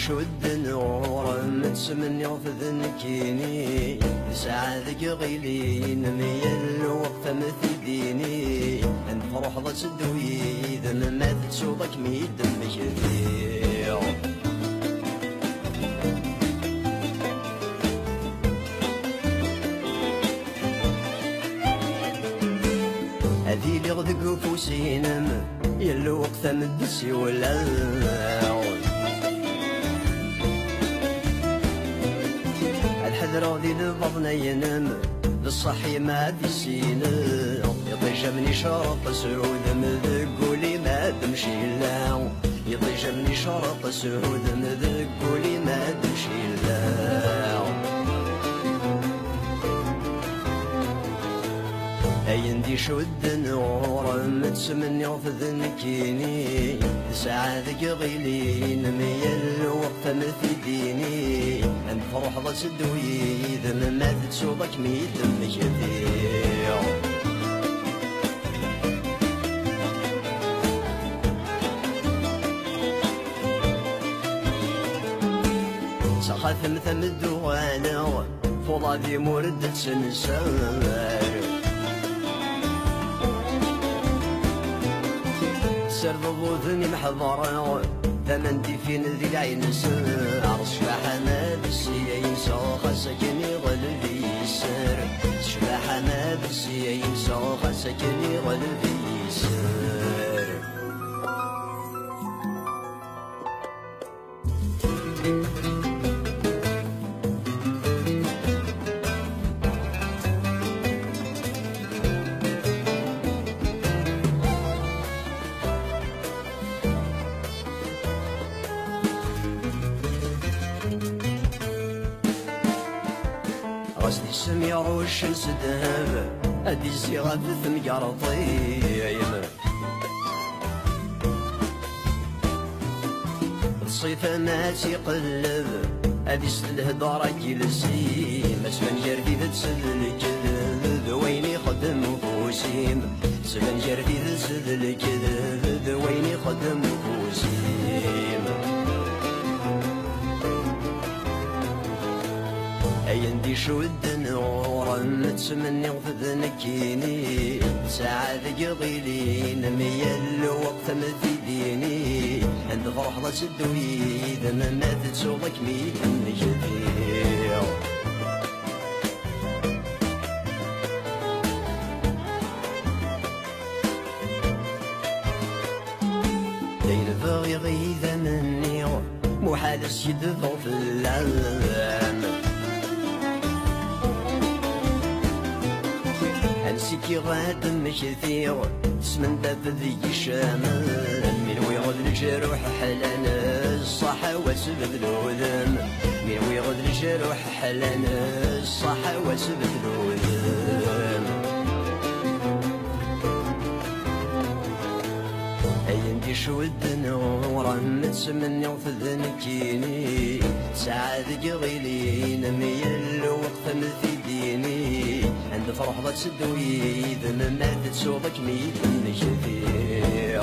شد نور متسمني وفذنكيني سعادك غيلين ميل وقت مثديني انت فرح ضا تدوي ذم ما تسوضك ميد مكثير هذي اللي غدق فوسينم يلو وقت مدسي ولا الحذرة ذي البطن ينم بالصحي ما في سينا يطيجمني شرط سعود مذقولي ما تمشي لا يطيجمني شرط سعود مذقولي ما تمشي لا ايندي شد نور متسمني وفذنكيني سعادك غيلين ميل وقت مثديني انت فرح ضا تدوي ذم ما تسوضك ميد مكثير سخاف مثل الدوانا فوضى ذي مردة سنسار سرد ضوثني محضرة ثمنتي فين ذي العين سار شباح ما بالسيين ساخ سكني غلبي سر شباح ما بالسيين ساخ سكني غلبي سر غسل السميع والشمس ذهب ادي الزغاب ثمقرطيم الصيف ما تيقلب ادي الهضره جلسيم اسفنجر في ذات سد الكذب ويني خدم فوسيم سفنجر في ذات سد الكذب ويني خدم فوسيم ايندي شد نور متسمني وفذنكيني سعادك غيلين ميل وقت مثديني عند فرح ضا تدوي ذم ما تسوضك ميد مكثير داير باغي غيذا مني محال السيد ضوف اللام انسيكي غاد مكثير تسمن داب ذي شامل من ويغض الجروح حلان الصحة وسبب الوذم من ويغض الجروح حلان الصحة وسبب الوذم ايندي شود نورا متسمني وفذنكيني سعادك غيلين ميل وقت مثديني عند فرح ضا تدوي ذم ما تسوضك ميد مكثير